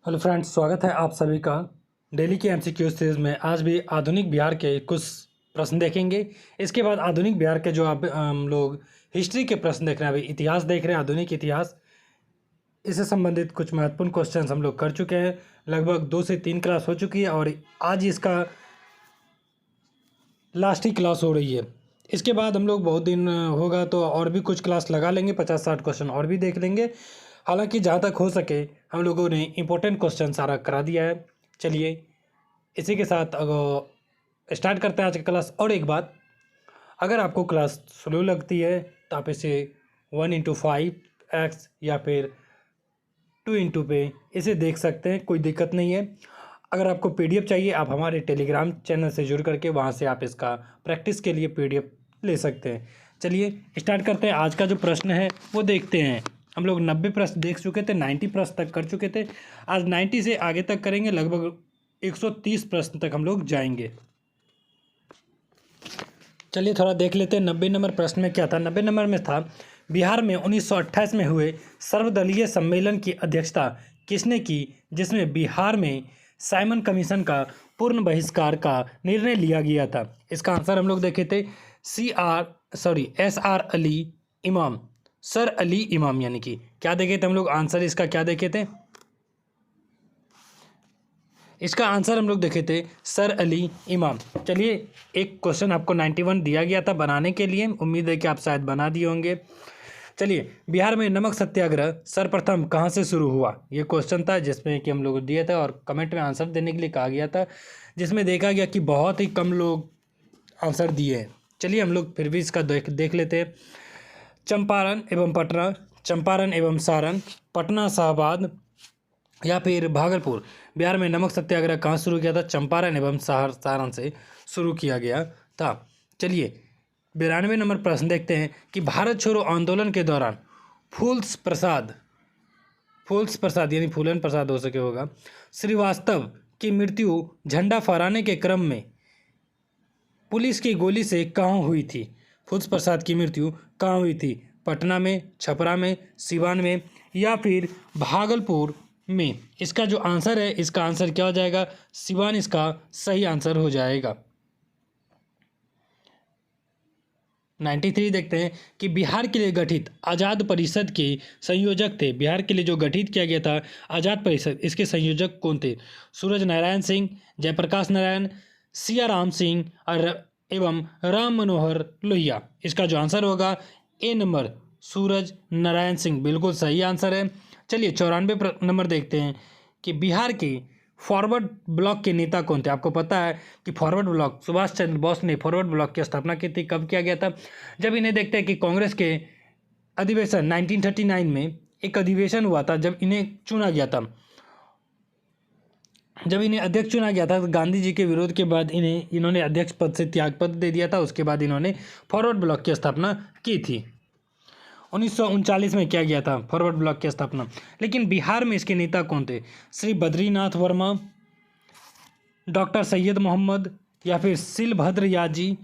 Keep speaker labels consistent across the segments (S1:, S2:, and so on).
S1: Hello friends, स्वागत है आप सभी का डेली की एमसीक्यू सीरीज में। आज भी आधुनिक बिहार के कुछ प्रश्न देखेंगे। इसके बाद आधुनिक बिहार के जो आप हम लोग हिस्ट्री के प्रश्न देख रहे हैं, अभी इतिहास देख रहे हैं, आधुनिक इतिहास, इससे संबंधित कुछ महत्वपूर्ण क्वेश्चंस हम लोग कर चुके हैं। लगभग 2 से 3 क्लास हो चुकी है और आज इसका लास्ट ही क्लास हो रही है। इसके बाद हम लोग बहुत दिन होगा तो और भी कुछ क्लास लगा लेंगे, 50-60 क्वेश्चन और भी देख लेंगे। हालांकि जहाँ तक हो सके हम लोगों ने इम्पोर्टेंट क्वेश्चन सारा करा दिया है। चलिए इसी के साथ अगर स्टार्ट करते हैं आज का क्लास। और एक बात, अगर आपको क्लास स्लो लगती है तो आप इसे 1x5 या फिर 2 पे इसे देख सकते हैं, कोई दिक्कत नहीं है। अगर आपको पीडीएफ चाहिए आप हमारे टेलीग्राम चैनल से जुड़ करके वहाँ से आप इसका प्रैक्टिस के लिए पीडीएफ ले सकते हैं। चलिए स्टार्ट करते हैं। आज का जो प्रश्न है वो देखते हैं। हम लोग 90 प्रश्न देख चुके थे, 90 प्रश्न तक कर चुके थे। आज 90 से आगे तक करेंगे, लगभग 130 प्रश्न तक हम लोग जाएंगे। चलिए थोड़ा देख लेते हैं 90 नंबर प्रश्न में क्या था। 90 नंबर में था, बिहार में 1928 में हुए सर्वदलीय सम्मेलन की अध्यक्षता किसने की, जिसमें बिहार में साइमन कमीशन का पूर्ण बहिष्कार का निर्णय लिया गया था। इसका आंसर हम लोग देखे थे SR अली इमाम, सर अली इमाम, यानी कि क्या देखे थे हम लोग आंसर इसका, क्या देखे थे इसका आंसर हम लोग देखे थे सर अली इमाम। चलिए एक क्वेश्चन आपको 91 दिया गया था बनाने के लिए, उम्मीद है कि आप शायद बना दिए होंगे। चलिए, बिहार में नमक सत्याग्रह सर्वप्रथम कहाँ से शुरू हुआ, ये क्वेश्चन था जिसमें कि हम लोग दिए थे और कमेंट में आंसर देने के लिए कहा गया था, जिसमें देखा गया कि बहुत ही कम लोग आंसर दिए हैं। चलिए हम लोग फिर भी इसका देख लेते हैं। चंपारण एवं पटना, चंपारण एवं सारण, पटना शाहबाद या फिर भागलपुर। बिहार में नमक सत्याग्रह कहाँ शुरू किया था? चंपारण एवं सारण से शुरू किया गया था। चलिए 92 नंबर प्रश्न देखते हैं कि भारत छोड़ो आंदोलन के दौरान फूल्स प्रसाद यानी फूलन प्रसाद हो सके होगा, श्रीवास्तव की मृत्यु झंडा फहराने के क्रम में पुलिस की गोली से कहाँ हुई थी? फूल्स प्रसाद की मृत्यु कहाँ हुई थी? पटना में, छपरा में, सिवान में या फिर भागलपुर में। इसका जो आंसर है, इसका आंसर क्या हो जाएगा? सिवान इसका सही आंसर हो जाएगा। 93 देखते हैं कि बिहार के लिए गठित आज़ाद परिषद के संयोजक थे। बिहार के लिए जो गठित किया गया था आज़ाद परिषद, इसके संयोजक कौन थे? सूरज नारायण सिंह, जयप्रकाश नारायण, सिया राम सिंह एवं राम मनोहर लोहिया। इसका जो आंसर होगा ए नंबर, सूरज नारायण सिंह, बिल्कुल सही आंसर है। चलिए 94 नंबर देखते हैं कि बिहार के फॉरवर्ड ब्लॉक के नेता कौन थे? आपको पता है कि फॉरवर्ड ब्लॉक, सुभाष चंद्र बोस ने फॉरवर्ड ब्लॉक की स्थापना की थी। कब किया गया था? जब इन्हें देखते हैं कि कांग्रेस के अधिवेशन 1939 में एक अधिवेशन हुआ था, जब इन्हें चुना गया था, जब इन्हें अध्यक्ष चुना गया था, तो गांधी जी के विरोध के बाद इन्होंने अध्यक्ष पद से त्यागपत्र दे दिया था। उसके बाद इन्होंने फॉरवर्ड ब्लॉक की स्थापना की थी। 1939 में किया गया था फॉरवर्ड ब्लॉक की स्थापना। लेकिन बिहार में इसके नेता कौन थे? श्री बद्रीनाथ वर्मा, डॉक्टर सैयद मोहम्मद या फिर सिलभद्र याजी।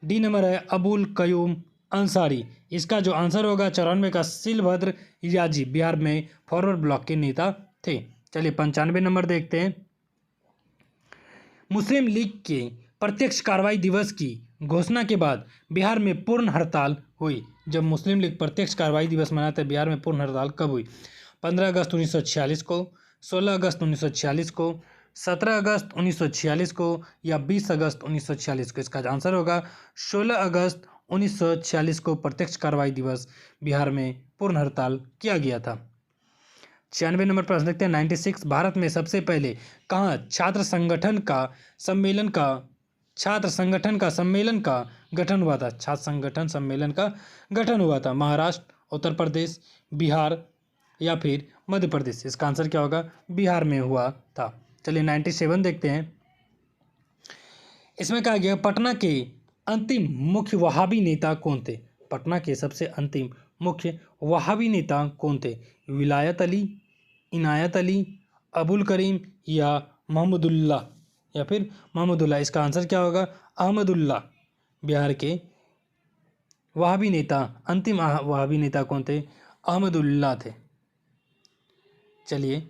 S1: डी नंबर है अबुल कयूम अंसारी। इसका जो आंसर होगा 94 का सिलभद्र याजी बिहार में फॉरवर्ड ब्लॉक के नेता थे। चलिए 95 नंबर देखते हैं। मुस्लिम लीग के प्रत्यक्ष कार्रवाई दिवस की घोषणा के बाद बिहार में पूर्ण हड़ताल हुई। जब मुस्लिम लीग प्रत्यक्ष कार्रवाई दिवस मनाते बिहार में पूर्ण हड़ताल कब हुई? 15 अगस्त 1946 को, 16 अगस्त 1946 को, 17 अगस्त 1946 को या 20 अगस्त 1946 को। इसका आंसर होगा 16 अगस्त 1946 को प्रत्यक्ष कार्रवाई दिवस बिहार में पूर्ण हड़ताल किया गया था। 96 नंबर प्रश्न देखते हैं। 96, भारत में सबसे पहले कहाँ छात्र संगठन का सम्मेलन का गठन हुआ था? छात्र संगठन सम्मेलन का गठन हुआ था। महाराष्ट्र, उत्तर प्रदेश, बिहार या फिर मध्य प्रदेश। इसका आंसर क्या होगा? बिहार में हुआ था। चलिए 97 देखते हैं। इसमें कहा गया पटना के अंतिम मुख्य वहाबी नेता कौन थे? पटना के सबसे अंतिम मुख्य वहाबी नेता कौन थे? विलायत अली, इनायत अली, अबुल करीम या महमूदुल्लाह या फिर महमूदुल्लाह। इसका आंसर क्या होगा? अहमदुल्लाह बिहार के वहाबी नेता, अंतिम वहाबी नेता कौन थे? अहमदुल्ला थे। चलिए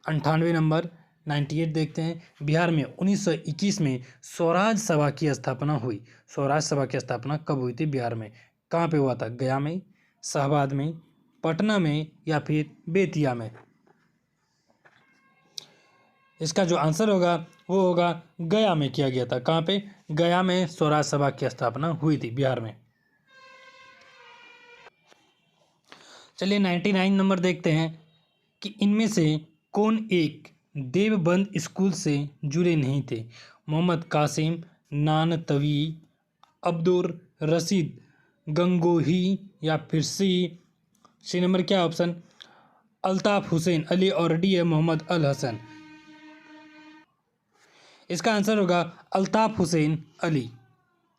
S1: 98 नंबर 98 देखते हैं। बिहार में 1921 में स्वराज सभा की स्थापना हुई। स्वराज सभा की स्थापना कब हुई थी बिहार में? कहाँ पे हुआ था? गया में, शाहबाद में, पटना में या फिर बेतिया में? इसका जो आंसर होगा वो होगा गया में किया गया था। कहाँ पे? गया में स्वराज सभा की स्थापना हुई थी बिहार में। चलिए 99 नंबर देखते हैं कि इनमें से कौन एक देवबंद स्कूल से जुड़े नहीं थे? मोहम्मद कासिम, नानतवी, अब्दुर रशीद गंगोही या फिर सी नंबर क्या ऑप्शन? अल्ताफ हुसैन अली और डी है मोहम्मद अल हसन। इसका आंसर होगा अल्ताफ हुसैन अली।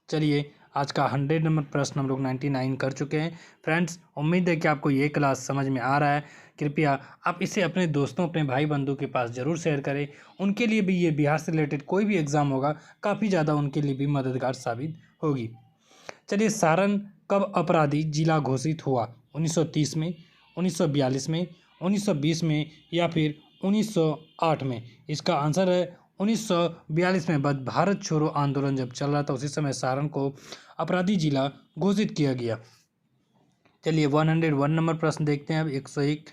S1: चलिए आज का 100 नंबर प्रश्न हम लोग 99 कर चुके हैं। फ्रेंड्स, उम्मीद है कि आपको ये क्लास समझ में आ रहा है। कृपया आप इसे अपने दोस्तों, अपने भाई बंधु के पास ज़रूर शेयर करें। उनके लिए भी ये बिहार से रिलेटेड कोई भी एग्ज़ाम होगा काफ़ी ज़्यादा उनके लिए भी मददगार साबित होगी। चलिए, सारण कब अपराधी जिला घोषित हुआ? 1930 में, 1942 में, 1920 में या फिर 1908 में? इसका आंसर है 1942 में। भारत छोड़ो आंदोलन जब चल रहा था उसी समय सारण को अपराधी जिला घोषित किया गया। चलिए 101 नंबर प्रश्न देखते हैं अब। 101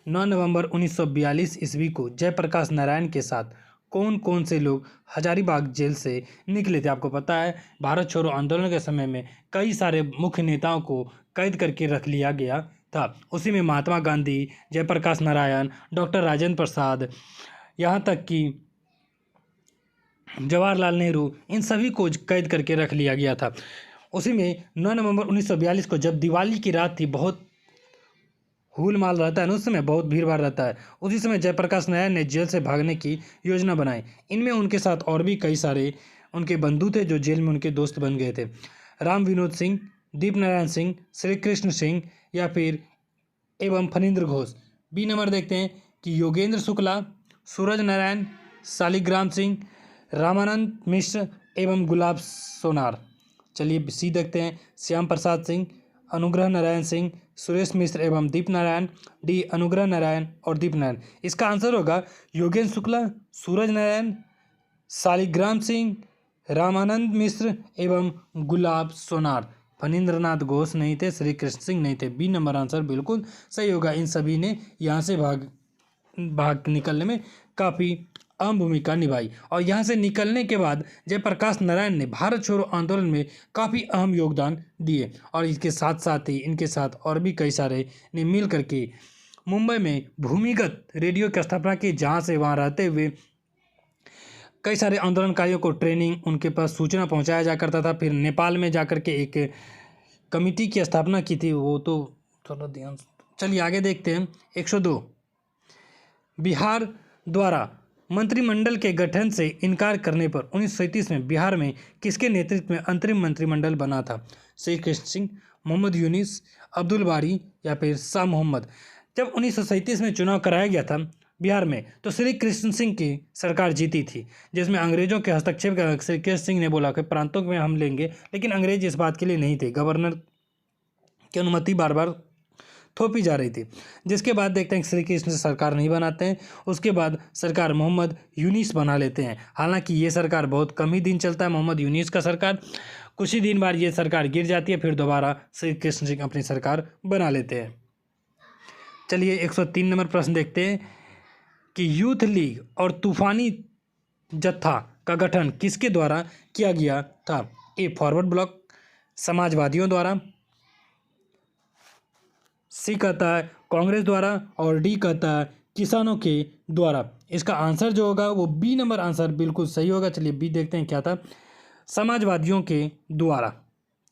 S1: 9 नवंबर 1942 ईस्वी को जयप्रकाश नारायण के साथ कौन कौन से लोग हजारीबाग जेल से निकले थे? आपको पता है भारत छोड़ो आंदोलन के समय में कई सारे मुख्य नेताओं को कैद करके रख लिया गया था। उसी में महात्मा गांधी, जयप्रकाश नारायण, डॉक्टर राजेंद्र प्रसाद, यहाँ तक कि जवाहरलाल नेहरू, इन सभी को कैद करके रख लिया गया था। उसी में 9 नवंबर 1942 को जब दिवाली की रात थी, बहुत हुल माल रहता है ना, उस समय बहुत भीड़ भाड़ रहता है, उसी समय जयप्रकाश नारायण ने जेल से भागने की योजना बनाई। इनमें उनके साथ और भी कई सारे उनके बंधु थे जो जेल में उनके दोस्त बन गए थे। राम विनोद सिंह, दीप नारायण सिंह, श्री कृष्ण सिंह या फिर एवं फणींद्र घोष। बी नंबर देखते हैं कि योगेंद्र शुक्ला, सूरज नारायण, शालिग्राम सिंह, रामानंद मिश्र एवं गुलाब सोनार। चलिए सी देखते हैं, श्याम प्रसाद सिंह, अनुग्रह नारायण सिंह, सुरेश मिश्र एवं दीप नारायण। डी अनुग्रह नारायण और दीप नारायण। इसका आंसर होगा योगेंद्र शुक्ला, सूरज नारायण, शालिग्राम सिंह, रामानंद मिश्र एवं गुलाब सोनार। फणींद्रनाथ घोष नहीं थे, श्री कृष्ण सिंह नहीं थे। बी नंबर आंसर बिल्कुल सही होगा। इन सभी ने यहाँ से भाग निकलने में काफ़ी अहम भूमिका निभाई और यहाँ से निकलने के बाद जयप्रकाश नारायण ने भारत छोड़ो आंदोलन में काफ़ी अहम योगदान दिए। और इसके साथ साथ ही इनके साथ और भी कई सारे ने मिल करके मुंबई में भूमिगत रेडियो की स्थापना की, जहाँ से वहाँ रहते हुए कई सारे आंदोलनकारियों को ट्रेनिंग, उनके पास सूचना पहुँचाया जा करता था। फिर नेपाल में जा कर के एक कमेटी की स्थापना की थी, वो तो थोड़ा ध्यान। चलिए आगे देखते हैं। 102 बिहार द्वारा मंत्रिमंडल के गठन से इनकार करने पर 1937 में बिहार में किसके नेतृत्व में अंतरिम मंत्रिमंडल बना था? श्री कृष्ण सिंह, मोहम्मद यूनिस, अब्दुल बारी या फिर शाह मोहम्मद। जब 1937 में चुनाव कराया गया था बिहार में तो श्री कृष्ण सिंह की सरकार जीती थी, जिसमें अंग्रेजों के हस्तक्षेप का श्री कृष्ण सिंह ने बोला कि प्रांतों में हम लेंगे, लेकिन अंग्रेज इस बात के लिए नहीं थे। गवर्नर की अनुमति बार बार थोपी जा रही थी। जिसके बाद देखते हैं श्री कृष्ण सरकार नहीं बनाते हैं, उसके बाद सरकार मोहम्मद यूनिस बना लेते हैं। हालांकि ये सरकार बहुत कम ही दिन चलता है, मोहम्मद यूनिस का सरकार। कुछ ही दिन बाद ये सरकार गिर जाती है, फिर दोबारा श्री कृष्ण सिंह अपनी सरकार बना लेते हैं। चलिए 103 नंबर प्रश्न देखते हैं कि यूथ लीग और तूफानी जत्था का गठन किसके द्वारा किया गया था? ए फॉरवर्ड ब्लॉक, समाजवादियों द्वारा, सी कहता है कांग्रेस द्वारा और डी कहता है किसानों के द्वारा। इसका आंसर जो होगा वो बी नंबर आंसर बिल्कुल सही होगा। चलिए बी देखते हैं क्या था, समाजवादियों के द्वारा।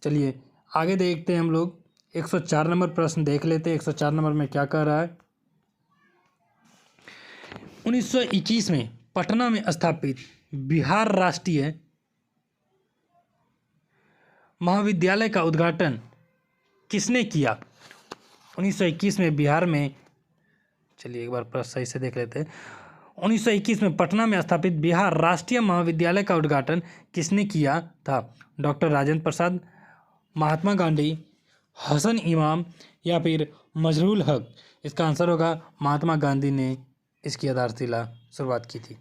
S1: चलिए आगे देखते हैं हम लोग। 104 नंबर प्रश्न देख लेते हैं। 104 नंबर में क्या कह रहा है? 1921 में पटना में स्थापित बिहार राष्ट्रीय महाविद्यालय का उद्घाटन किसने किया? 1921 में बिहार में, चलिए एक बार प्रश्न सही से देख लेते हैं। 1921 में पटना में स्थापित बिहार राष्ट्रीय महाविद्यालय का उद्घाटन किसने किया था? डॉक्टर राजेंद्र प्रसाद, महात्मा गांधी, हसन इमाम या फिर मजरूल हक? इसका आंसर होगा महात्मा गांधी ने इसकी आधारशिला शुरुआत की थी।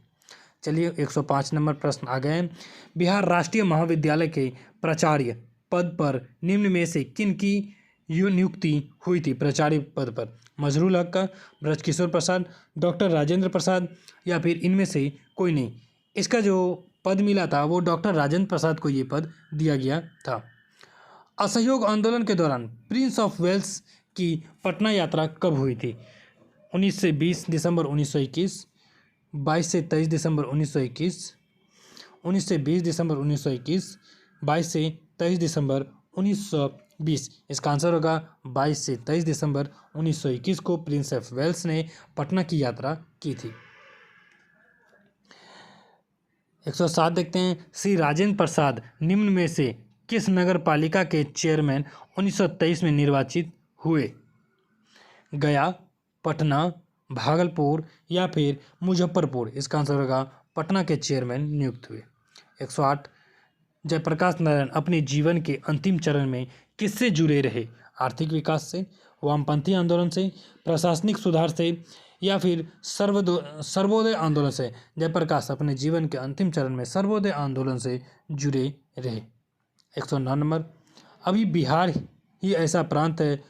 S1: चलिए 105 नंबर प्रश्न आ गए हैं। बिहार राष्ट्रीय महाविद्यालय के प्राचार्य पद पर निम्न में से किन की नियुक्ति हुई थी? प्राचार्य पद पर मजरूल हक का, ब्रजकिशोर प्रसाद, डॉक्टर राजेंद्र प्रसाद या फिर इनमें से कोई नहीं। इसका जो पद मिला था वो डॉक्टर राजेंद्र प्रसाद को ये पद दिया गया था। असहयोग आंदोलन के दौरान प्रिंस ऑफ वेल्स की पटना यात्रा कब हुई थी? 19 से 20 दिसंबर 1921, 22 से 23 दिसंबर 1921, 19 से 20 दिसंबर 1921, 22 से 23 दिसंबर 1920। इसका आंसर होगा 22 से 23 दिसंबर 1921 को प्रिंस ऑफ वेल्स ने पटना की यात्रा की थी। 107 देखते हैं। श्री राजेंद्र प्रसाद निम्न में से किस नगर पालिका के चेयरमैन 1923 में निर्वाचित हुए? गया, पटना, भागलपुर या फिर मुजफ्फरपुर? इसका आंसर होगा पटना के चेयरमैन नियुक्त हुए। 108 जयप्रकाश नारायण अपने जीवन के अंतिम चरण में किससे जुड़े रहे? आर्थिक विकास से, वामपंथी आंदोलन से, प्रशासनिक सुधार से या फिर सर्वोदय आंदोलन से? जयप्रकाश अपने जीवन के अंतिम चरण में सर्वोदय आंदोलन से जुड़े रहे। 109 नंबर। अभी बिहार ही ऐसा प्रांत है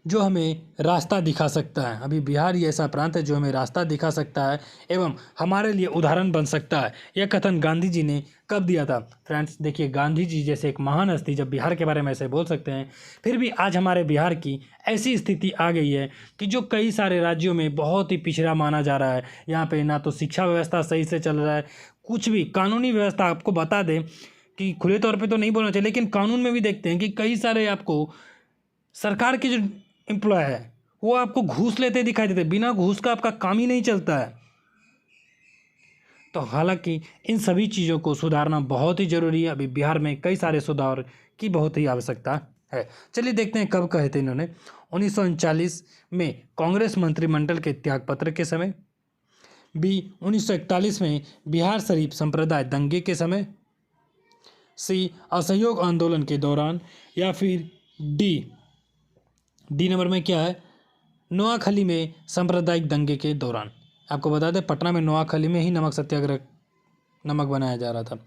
S1: जो हमें रास्ता दिखा सकता है। अभी बिहार ही ऐसा प्रांत है जो हमें रास्ता दिखा सकता है एवं हमारे लिए उदाहरण बन सकता है। यह कथन गांधी जी ने कब दिया था? फ्रेंड्स देखिए, गांधी जी जैसे एक महान हस्ती जब बिहार के बारे में ऐसे बोल सकते हैं, फिर भी आज हमारे बिहार की ऐसी स्थिति आ गई है कि जो कई सारे राज्यों में बहुत ही पिछड़ा माना जा रहा है। यहाँ पर ना तो शिक्षा व्यवस्था सही से चल रहा है, कुछ भी कानूनी व्यवस्था। आपको बता दें कि खुले तौर पर तो नहीं बोलना चाहिए, लेकिन कानून में भी देखते हैं कि कई सारे आपको सरकार के जो एम्प्लॉय है वो आपको घूस लेते दिखाई देते, बिना घूस का आपका काम ही नहीं चलता है। तो हालांकि इन सभी चीज़ों को सुधारना बहुत ही ज़रूरी है। अभी बिहार में कई सारे सुधार की बहुत ही आवश्यकता है। चलिए देखते हैं कब कहे थे इन्होंने। 1939 में कांग्रेस मंत्रिमंडल के त्यागपत्र के समय, बी 1941 में बिहार शरीफ संप्रदाय दंगे के समय, सी असहयोग आंदोलन के दौरान या फिर डी नंबर में क्या है, नोआखली में सांप्रदायिक दंगे के दौरान। आपको बता दें पटना में नोआखली में ही नमक सत्याग्रह, नमक बनाया जा रहा था।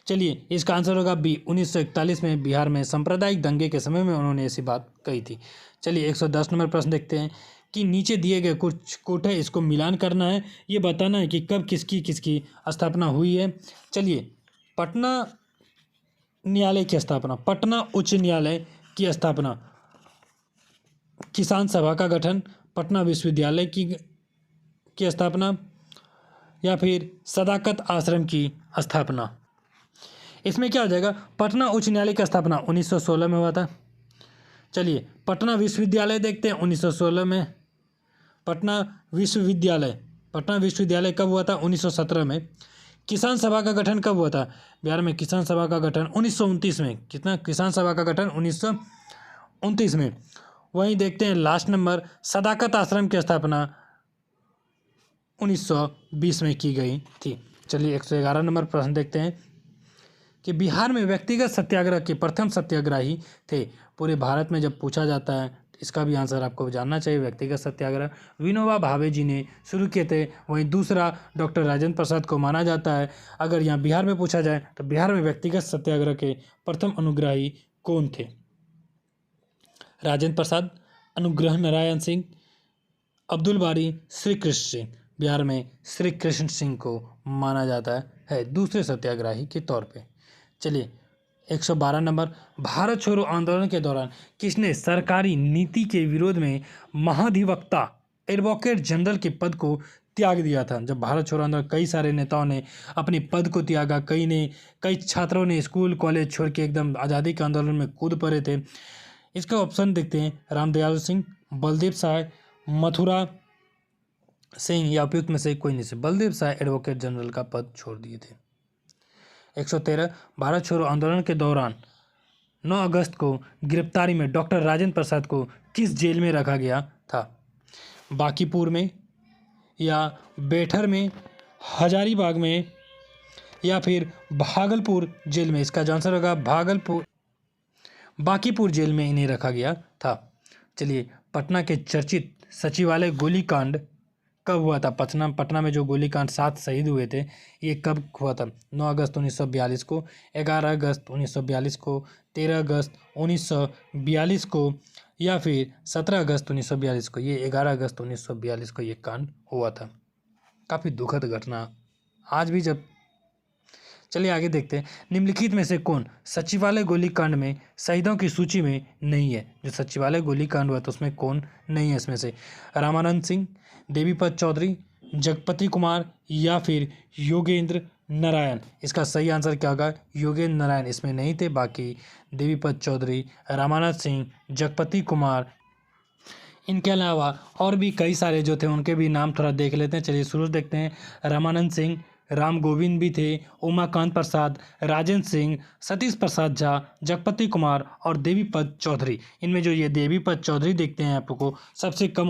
S1: चलिए इसका आंसर होगा बी 1941 में बिहार में सांप्रदायिक दंगे के समय में उन्होंने ऐसी बात कही थी। चलिए 110 नंबर प्रश्न देखते हैं कि नीचे दिए गए कुछ कोट है, इसको मिलान करना है, ये बताना है कि कब किसकी किसकी स्थापना हुई है। चलिए पटना न्यायालय की स्थापना, पटना उच्च न्यायालय की स्थापना, किसान सभा का गठन, पटना विश्वविद्यालय की स्थापना या फिर सदाकत आश्रम की स्थापना? इसमें क्या हो जाएगा? पटना उच्च न्यायालय की स्थापना 1916 में हुआ था। चलिए पटना विश्वविद्यालय देखते हैं 1916 में। पटना विश्वविद्यालय कब हुआ था? 1917 में। किसान सभा का गठन कब हुआ था? बिहार में किसान सभा का गठन 1929 में। कितना? किसान सभा का गठन 1929 में। वहीं देखते हैं लास्ट नंबर, सदाकत आश्रम की स्थापना 1920 में की गई थी। चलिए 111 नंबर प्रश्न देखते हैं कि बिहार में व्यक्तिगत सत्याग्रह के प्रथम सत्याग्रही थे। पूरे भारत में जब पूछा जाता है इसका भी आंसर आपको जानना चाहिए। व्यक्तिगत सत्याग्रह विनोबा भावे जी ने शुरू किए थे। वहीं दूसरा डॉक्टर राजेंद्र प्रसाद को माना जाता है। अगर यहाँ बिहार में पूछा जाए तो बिहार में व्यक्तिगत सत्याग्रह के प्रथम अनुग्राही कौन थे? राजेंद्र प्रसाद, अनुग्रह नारायण सिंह, अब्दुल बारी, श्री कृष्ण सिंह। बिहार में श्री कृष्ण सिंह को माना जाता है दूसरे सत्याग्रही के तौर पे। चलिए 112 नंबर, भारत छोड़ो आंदोलन के दौरान किसने सरकारी नीति के विरोध में महाधिवक्ता एडवोकेट जनरल के पद को त्याग दिया था? जब भारत छोड़ो आंदोलन, कई सारे नेताओं ने अपने पद को त्यागा, कई छात्रों ने स्कूल कॉलेज छोड़ के एकदम आज़ादी के आंदोलन में कूद पड़े थे। इसका ऑप्शन देखते हैं, रामदयाल सिंह, बलदेव साय, मथुरा सिंह या उपयुक्त में से कोई नहीं से। बलदेव साय एडवोकेट जनरल का पद छोड़ दिए थे। 113, भारत छोड़ो आंदोलन के दौरान 9 अगस्त को गिरफ्तारी में डॉक्टर राजेंद्र प्रसाद को किस जेल में रखा गया था? बांकीपुर में या बेठर में, हजारीबाग में या फिर भागलपुर जेल में? इसका आंसर होगा भागलपुर बांकीपुर जेल में इन्हें रखा गया था। चलिए, पटना के चर्चित सचिवालय गोलीकांड कब हुआ था? पटना में जो गोलीकांड 7 शहीद हुए थे, ये कब हुआ था? 9 अगस्त 1942 को, 11 अगस्त 1942 को, 13 अगस्त 1942 को, या फिर 17 अगस्त 1942 को? ये 11 अगस्त 1942 को ये कांड हुआ था। काफ़ी दुखद घटना आज भी जब। चलिए आगे देखते हैं। निम्नलिखित में से कौन सचिवालय गोलीकांड में शहीदों की सूची में नहीं है? जो सचिवालय गोलीकांड हुआ तो उसमें कौन नहीं है इसमें से? रामानंद सिंह, देवीपत चौधरी, जगपति कुमार, या फिर योगेंद्र नारायण? इसका सही आंसर क्या होगा? योगेंद्र नारायण इसमें नहीं थे। बाकी देवीपत चौधरी, रामानंद सिंह, जगपति कुमार, इनके अलावा और भी कई सारे जो थे उनके भी नाम थोड़ा देख लेते हैं। चलिए शुरू देखते हैं। रामानंद सिंह, राम गोविंद भी थे, उमाकांत प्रसाद, राजेंद्र सिंह, सतीश प्रसाद झा, जगपति कुमार और देवीपत चौधरी। इनमें जो ये देवीपत चौधरी देखते हैं आपको सबसे कम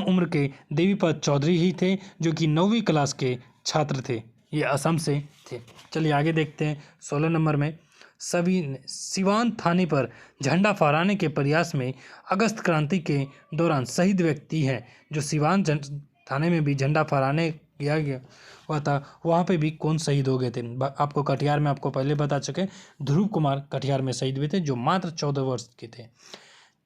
S1: उम्र के देवीपत चौधरी ही थे, जो कि 9वीं क्लास के छात्र थे। ये असम से थे। चलिए आगे देखते हैं। 16 नंबर में सिवान थाने पर झंडा फहराने के प्रयास में अगस्त क्रांति के दौरान शहीद व्यक्ति हैं। जो सिवान थाने में भी झंडा फहराने गया हुआ था, वहाँ पे भी कौन शहीद हो गए थे? आपको कटिहार में आपको पहले बता चुके, ध्रुव कुमार कटिहार में शहीद हुए थे, जो मात्र 14 वर्ष के थे।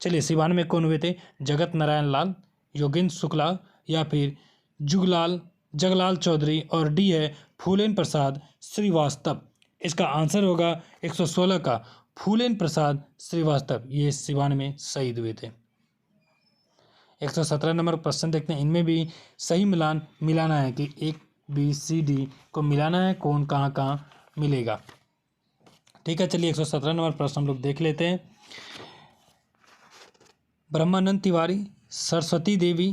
S1: चलिए सिवान में कौन हुए थे? जगत नारायण लाल, योगेंद्र शुक्ला, या फिर जगलाल चौधरी, और डी है फूलेन प्रसाद श्रीवास्तव। इसका आंसर होगा 116 का फूलेन प्रसाद श्रीवास्तव। ये सिवान में शहीद हुए थे। 117 नंबर प्रश्न देखते हैं। इनमें भी सही मिलान मिलाना है कि ABCD को मिलाना है, कौन कहाँ कहाँ मिलेगा। ठीक है, चलिए 117 नंबर प्रश्न हम लोग देख लेते हैं। ब्रह्मानंद तिवारी, सरस्वती देवी,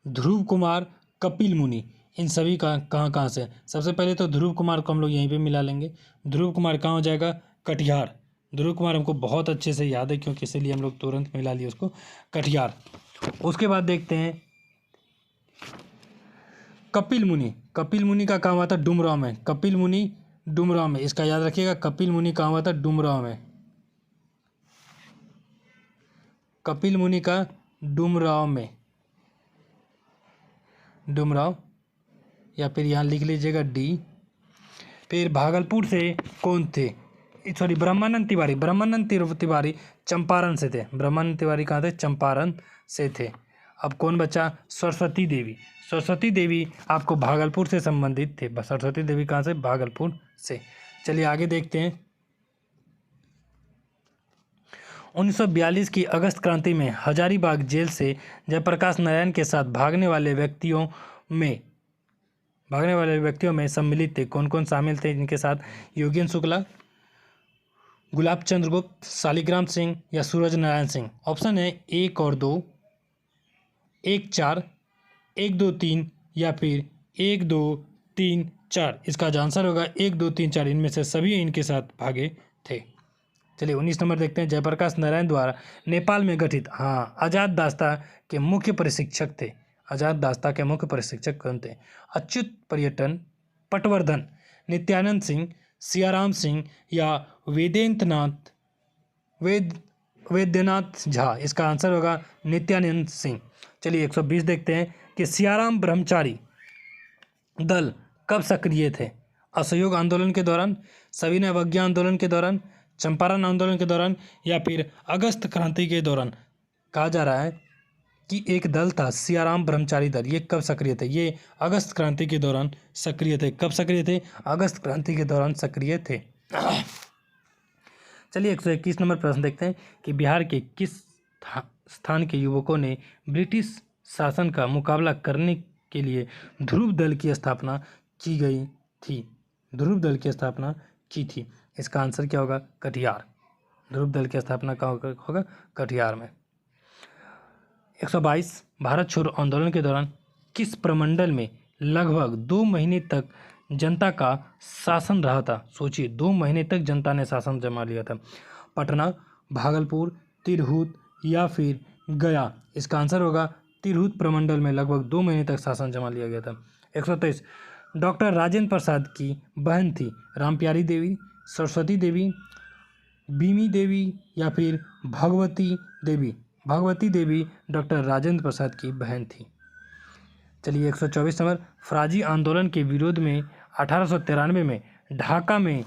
S1: ध्रुव कुमार, कपिल मुनि, इन सभी का कहाँ से? सबसे पहले तो ध्रुव कुमार को हम लोग यहीं पे मिला लेंगे। ध्रुव कुमार कहाँ हो जाएगा? कटिहार। ध्रुव कुमार हमको बहुत अच्छे से याद है, क्योंकि इसीलिए हम लोग तुरंत मिला लिए उसको, कटिहार। उसके बाद देखते हैं कपिल मुनि। कपिल मुनि का कहाँ हुआ था? डुमरांव में। कपिल मुनि डुमरांव में, इसका याद रखिएगा। कपिल मुनि कहाँ हुआ था? डुमरांव में। कपिल मुनि का डुमरांव में, डुमरांव, या फिर यहाँ लिख लीजिएगा डी। फिर भागलपुर से कौन थे? सॉरी, ब्रह्मानंद तिवारी चंपारण से थे। ब्रह्मानंद तिवारी कहाँ थे? चंपारण से थे। अब कौन बचा? सरस्वती देवी। सरस्वती देवी आपको भागलपुर से संबंधित थे। सरस्वती देवी कहाँ से? भागलपुर से। चलिए आगे देखते हैं। 1942 की अगस्त क्रांति में हजारीबाग जेल से जयप्रकाश नारायण के साथ भागने वाले व्यक्तियों में सम्मिलित थे। कौन कौन शामिल थे इनके साथ? योगेंद्र शुक्ला, गुलाब चंद्र गुप्त, शालिग्राम सिंह, या सूरज नारायण सिंह? ऑप्शन है 1 और 2, 1, 4, 1, 2, 3, या फिर 1, 2, 3, 4। इसका आंसर होगा 1, 2, 3, 4। इनमें से सभी इनके साथ भागे थे। चलिए 19 नंबर देखते हैं। जयप्रकाश नारायण द्वारा नेपाल में गठित आजाद दास्ता के मुख्य प्रशिक्षक थे। आजाद दास्ता के मुख्य प्रशिक्षक कौन थे? अच्युत पर्यटन, पटवर्धन, नित्यानंद सिंह, सियाराम सिंह, या वैद्यनाथ झा? इसका आंसर होगा नित्यानंद सिंह। चलिए 120 देखते हैं कि सियाराम ब्रह्मचारी दल कब सक्रिय थे? असहयोग आंदोलन के दौरान, सविनय अवज्ञा आंदोलन के दौरान, चंपारण आंदोलन के दौरान, या फिर अगस्त क्रांति के दौरान? कहा जा रहा है कि एक दल था सियाराम ब्रह्मचारी दल। ये कब सक्रिय थे? ये अगस्त क्रांति के दौरान सक्रिय थे। कब सक्रिय थे? अगस्त क्रांति के दौरान सक्रिय थे। चलिए 121 नंबर प्रश्न देखते हैं कि बिहार के किस स्थान के युवकों ने ब्रिटिश शासन का मुकाबला करने के लिए ध्रुव दल की स्थापना की गई थी? ध्रुव दल की स्थापना की थी। इसका आंसर क्या होगा? कटिहार। ध्रुव दल की स्थापना कहाँ होगा? कटिहार में। 122 भारत छोड़ो आंदोलन के दौरान किस प्रमंडल में लगभग 2 महीने तक जनता का शासन रहा था? सोचिए, 2 महीने तक जनता ने शासन जमा लिया था। पटना, भागलपुर, तिरहुत, या फिर गया? इसका आंसर होगा तिरहुत प्रमंडल में लगभग 2 महीने तक शासन जमा लिया गया था। 123 डॉक्टर राजेंद्र प्रसाद की बहन थी रामप्यारी देवी, सरस्वती देवी, बीमी देवी या फिर भगवती देवी? भगवती देवी डॉक्टर राजेंद्र प्रसाद की बहन थी। चलिए 124 नंबर, फराजी आंदोलन के विरोध में 1893 में ढाका में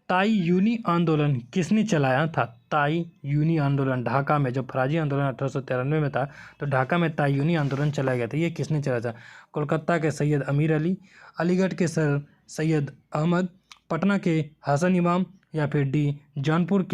S1: ताई यूनी आंदोलन किसने चलाया था? ताई यूनी आंदोलन ढाका में, जब फराजी आंदोलन 1893 में था तो ढाका में ताई यूनी आंदोलन चलाया गया था। ये किसने चलाया था? कोलकाता के सैयद अमीर अली, अलीगढ़ के सर सैयद अहमद, पटना के हसन इमाम या फिर डी जौनपुर के